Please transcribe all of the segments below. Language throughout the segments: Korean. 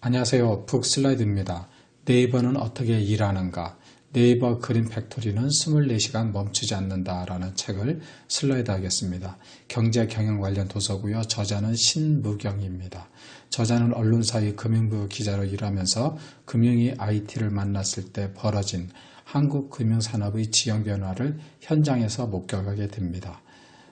안녕하세요. 북슬라이드입니다. 네이버는 어떻게 일하는가? 네이버 그린 팩토리는 24시간 멈추지 않는다 라는 책을 슬라이드 하겠습니다. 경제 경영 관련 도서고요. 저자는 신무경입니다. 저자는 언론사의 금융부 기자로 일하면서 금융이 IT를 만났을 때 벌어진 한국 금융산업의 지형 변화를 현장에서 목격하게 됩니다.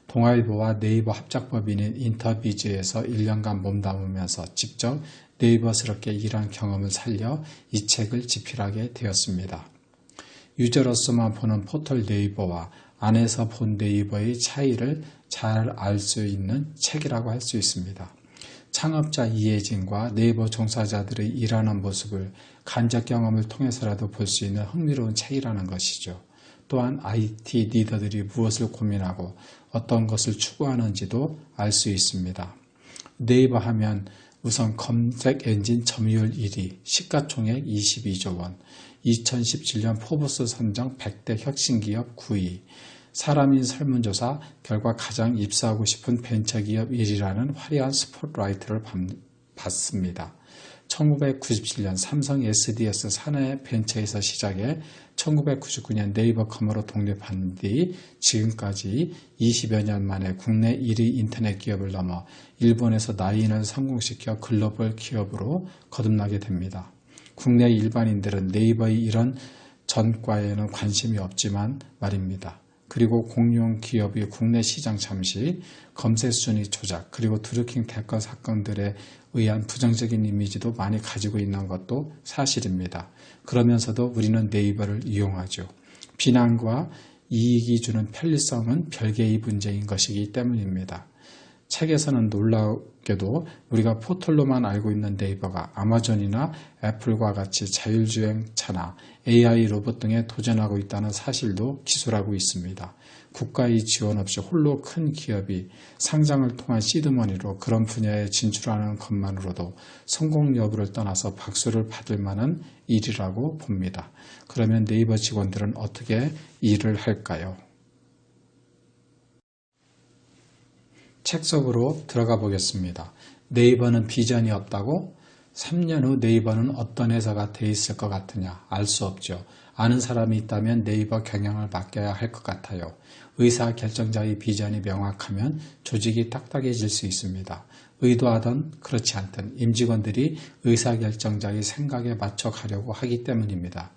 동아일보와 네이버 합작법인인 인터비즈에서 1년간 몸담으면서 직접 네이버스럽게 일한 경험을 살려 이 책을 집필하게 되었습니다. 유저로서만 보는 포털 네이버와 안에서 본 네이버의 차이를 잘 알 수 있는 책이라고 할 수 있습니다. 창업자 이혜진과 네이버 종사자들의 일하는 모습을 간접 경험을 통해서라도 볼 수 있는 흥미로운 책이라는 것이죠. 또한 IT 리더들이 무엇을 고민하고 어떤 것을 추구하는지도 알 수 있습니다. 네이버 하면 우선 검색 엔진 점유율 1위, 시가총액 22조 원, 2017년 포브스 선정 100대 혁신기업 9위, 사람인 설문조사 결과 가장 입사하고 싶은 벤처기업 1위라는 화려한 스포트라이트를 받습니다. 1997년 삼성 SDS 사내 벤처에서 시작해 1999년 네이버컴으로 독립한 뒤 지금까지 20여 년 만에 국내 1위 인터넷 기업을 넘어 일본에서 나인을 성공시켜 글로벌 기업으로 거듭나게 됩니다. 국내 일반인들은 네이버의 이런 전과에는 관심이 없지만 말입니다. 그리고 공룡 기업의 국내 시장 잠시, 검색 순위 조작, 그리고 드루킹 대거 사건들에 의한 부정적인 이미지도 많이 가지고 있는 것도 사실입니다. 그러면서도 우리는 네이버를 이용하죠. 비난과 이익이 주는 편리성은 별개의 문제인 것이기 때문입니다. 책에서는 놀랍게도 우리가 포털로만 알고 있는 네이버가 아마존이나 애플과 같이 자율주행차나 AI 로봇 등에 도전하고 있다는 사실도 기술하고 있습니다. 국가의 지원 없이 홀로 큰 기업이 상장을 통한 시드머니로 그런 분야에 진출하는 것만으로도 성공 여부를 떠나서 박수를 받을 만한 일이라고 봅니다. 그러면 네이버 직원들은 어떻게 일을 할까요? 책 속으로 들어가 보겠습니다. 네이버는 비전이 없다고? 3년 후 네이버는 어떤 회사가 돼 있을 것 같으냐? 알 수 없죠. 아는 사람이 있다면 네이버 경영을 맡겨야 할 것 같아요. 의사결정자의 비전이 명확하면 조직이 딱딱해질 수 있습니다. 의도하든 그렇지 않든 임직원들이 의사결정자의 생각에 맞춰 가려고 하기 때문입니다.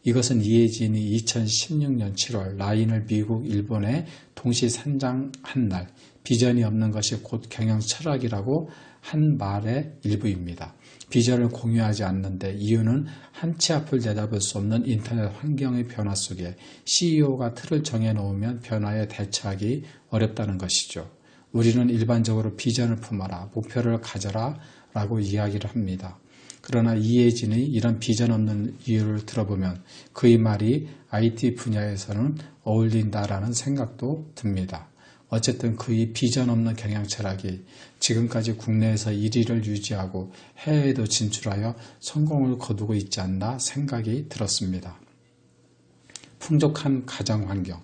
이것은 이혜진이 2016년 7월 라인을 미국, 일본에 동시 선장한 날 비전이 없는 것이 곧 경영 철학이라고 한 말의 일부입니다. 비전을 공유하지 않는데 이유는 한 치 앞을 내다볼 수 없는 인터넷 환경의 변화 속에 CEO가 틀을 정해놓으면 변화에 대처하기 어렵다는 것이죠. 우리는 일반적으로 비전을 품어라, 목표를 가져라 라고 이야기를 합니다. 그러나 이혜진의 이런 비전 없는 이유를 들어보면 그의 말이 IT 분야에서는 어울린다라는 생각도 듭니다. 어쨌든 그의 비전 없는 경영 철학이 지금까지 국내에서 1위를 유지하고 해외에도 진출하여 성공을 거두고 있지 않나 생각이 들었습니다. 풍족한 가정환경.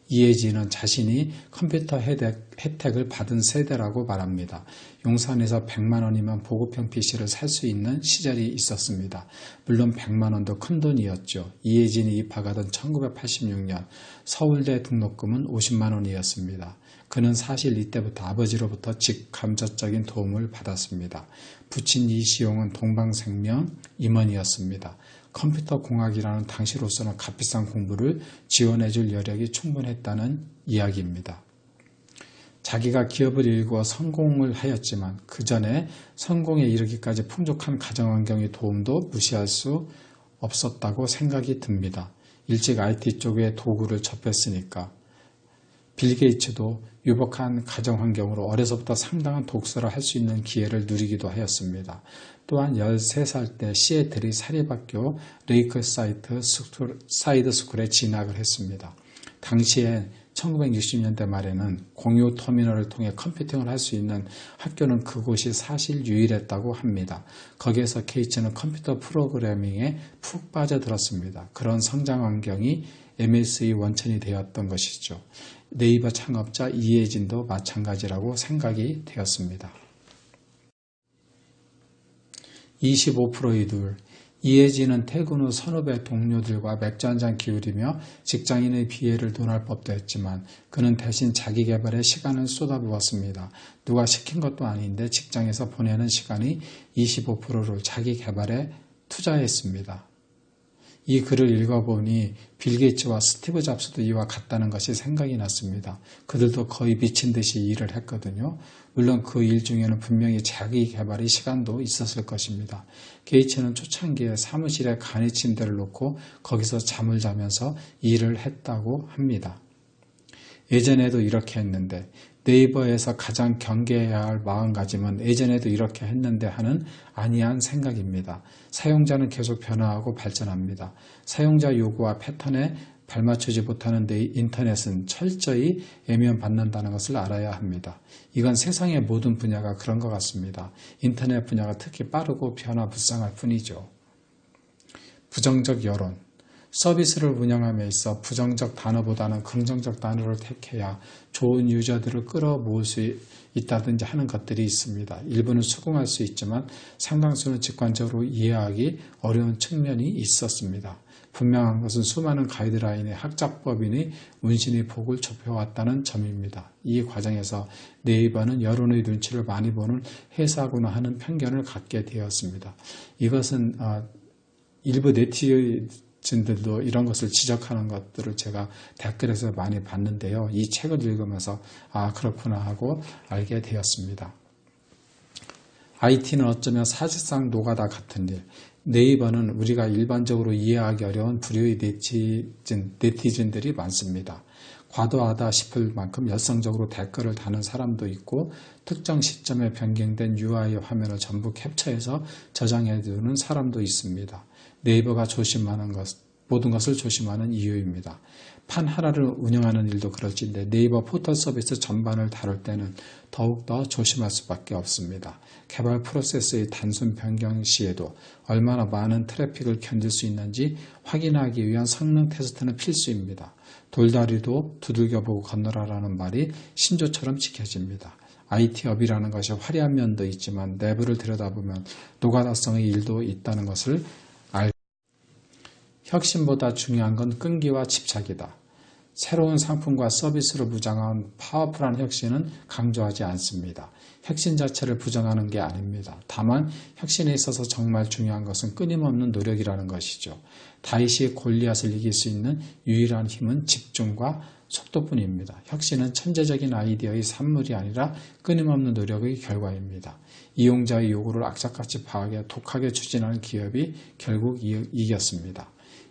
이혜진은 자신이 컴퓨터 혜택을 받은 세대라고 말합니다. 용산에서 100만 원이면 보급형 PC를 살 수 있는 시절이 있었습니다. 물론 100만 원도 큰 돈이었죠. 이혜진이 입학하던 1986년 서울대 등록금은 50만 원이었습니다. 그는 사실 이때부터 아버지로부터 직감적인 도움을 받았습니다. 부친 이시용은 동방생명 임원이었습니다. 컴퓨터 공학이라는 당시로서는 값비싼 공부를 지원해줄 여력이 충분했다는 이야기입니다. 자기가 기업을 일구어 성공을 하였지만 그 전에 성공에 이르기까지 풍족한 가정환경의 도움도 무시할 수 없었다고 생각이 듭니다. 일찍 IT 쪽의 도구를 접했으니까. 빌 게이츠도 유복한 가정환경으로 어려서부터 상당한 독서를 할 수 있는 기회를 누리기도 하였습니다. 또한 13살 때 시애틀의 사립학교 레이크사이드 스쿨에 진학을 했습니다. 당시에 1960년대 말에는 공유 터미널을 통해 컴퓨팅을 할 수 있는 학교는 그곳이 사실 유일했다고 합니다. 거기에서 게이츠는 컴퓨터 프로그래밍에 푹 빠져들었습니다. 그런 성장 환경이 MS의 원천이 되었던 것이죠. 네이버 창업자 이혜진도 마찬가지라고 생각이 되었습니다. 25%의 둘. 이혜진은 퇴근 후 선후배 동료들과 맥주 한잔 기울이며 직장인의 비애를 논할 법도 했지만 그는 대신 자기 개발에 시간을 쏟아부었습니다. 누가 시킨 것도 아닌데 직장에서 보내는 시간이 25%를 자기 개발에 투자했습니다. 이 글을 읽어보니 빌 게이츠와 스티브 잡스도 이와 같다는 것이 생각이 났습니다. 그들도 거의 미친 듯이 일을 했거든요. 물론 그 일 중에는 분명히 자기 개발의 시간도 있었을 것입니다. 게이츠는 초창기에 사무실에 간이 침대를 놓고 거기서 잠을 자면서 일을 했다고 합니다. 예전에도 이렇게 했는데 네이버에서 가장 경계해야 할 마음가짐은 예전에도 이렇게 했는데 하는 안이한 생각입니다. 사용자는 계속 변화하고 발전합니다. 사용자 요구와 패턴에 발맞추지 못하는 인터넷은 철저히 애면받는다는 것을 알아야 합니다. 이건 세상의 모든 분야가 그런 것 같습니다. 인터넷 분야가 특히 빠르고 변화무쌍할 뿐이죠. 부정적 여론. 서비스를 운영함에 있어 부정적 단어보다는 긍정적 단어를 택해야 좋은 유저들을 끌어모을 수 있다든지 하는 것들이 있습니다. 일부는 수긍할 수 있지만 상당수는 직관적으로 이해하기 어려운 측면이 있었습니다. 분명한 것은 수많은 가이드라인의 학자법인이 운신의 폭을 좁혀왔다는 점입니다. 이 과정에서 네이버는 여론의 눈치를 많이 보는 회사구나 하는 편견을 갖게 되었습니다. 이것은 일부 네티즌들도 이런 것을 지적하는 것들을 제가 댓글에서 많이 봤는데요. 이 책을 읽으면서 그렇구나 하고 알게 되었습니다. IT는 어쩌면 사실상 노가다 같은 일. 네이버는 우리가 일반적으로 이해하기 어려운 부류의 네티즌들이 많습니다. 과도하다 싶을 만큼 열성적으로 댓글을 다는 사람도 있고 특정 시점에 변경된 UI 화면을 전부 캡처해서 저장해두는 사람도 있습니다. 네이버가 조심하는 모든 것을 조심하는 이유입니다. 판 하나를 운영하는 일도 그럴진데 네이버 포털 서비스 전반을 다룰 때는 더욱더 조심할 수밖에 없습니다. 개발 프로세스의 단순 변경 시에도 얼마나 많은 트래픽을 견딜 수 있는지 확인하기 위한 성능 테스트는 필수입니다. 돌다리도 두들겨보고 건너라라는 말이 신조처럼 지켜집니다. IT업이라는 것이 화려한 면도 있지만 내부를 들여다보면 노가다성의 일도 있다는 것을 혁신보다 중요한 건 끈기와 집착이다. 새로운 상품과 서비스로 무장한 파워풀한 혁신은 강조하지 않습니다. 혁신 자체를 부정하는 게 아닙니다. 다만 혁신에 있어서 정말 중요한 것은 끊임없는 노력이라는 것이죠. 다윗이 골리앗을 이길 수 있는 유일한 힘은 집중과 속도뿐입니다. 혁신은 천재적인 아이디어의 산물이 아니라 끊임없는 노력의 결과입니다. 이용자의 요구를 악착같이 파악해 독하게 추진하는 기업이 결국 이겼습니다.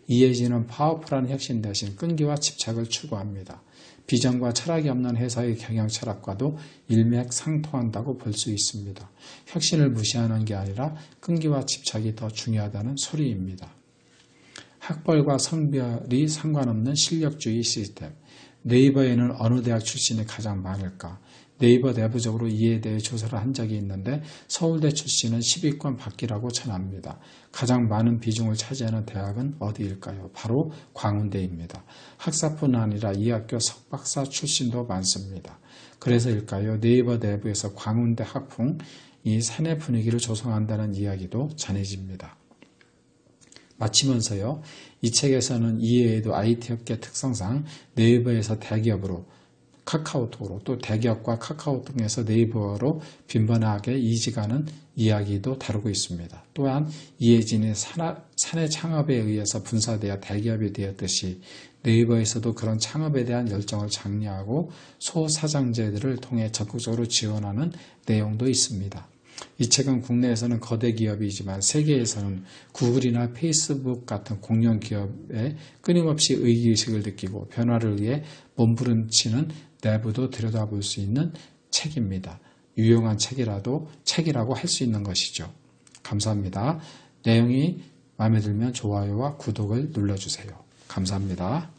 이혜진은 파워풀한 혁신 대신 끈기와 집착을 추구합니다. 비전과 철학이 없는 회사의 경영 철학과도 일맥상통한다고 볼 수 있습니다. 혁신을 무시하는 게 아니라 끈기와 집착이 더 중요하다는 소리입니다. 학벌과 성별이 상관없는 실력주의 시스템. 네이버에는 어느 대학 출신이 가장 많을까? 네이버 내부적으로 이에 대해 조사를 한 적이 있는데 서울대 출신은 10위권 밖이라고 전합니다. 가장 많은 비중을 차지하는 대학은 어디일까요? 바로 광운대입니다. 학사뿐 아니라 이 학교 석박사 출신도 많습니다. 그래서일까요? 네이버 내부에서 광운대 학풍이 사내 분위기를 조성한다는 이야기도 전해집니다. 마치면서요. 이 책에서는 이외에도 IT업계 특성상 네이버에서 대기업으로 카카오톡으로 또 대기업과 카카오톡에서 네이버로 빈번하게 이직하는 이야기도 다루고 있습니다. 또한 이혜진이 사내 창업에 의해서 분사되어 대기업이 되었듯이 네이버에서도 그런 창업에 대한 열정을 장려하고 소사장제들을 통해 적극적으로 지원하는 내용도 있습니다. 이 책은 국내에서는 거대 기업이지만 세계에서는 구글이나 페이스북 같은 공룡 기업에 끊임없이 의기의식을 느끼고 변화를 위해 몸부림치는 내부도 들여다볼 수 있는 책입니다. 유용한 책이라고 할 수 있는 것이죠. 감사합니다. 내용이 마음에 들면 좋아요와 구독을 눌러주세요. 감사합니다.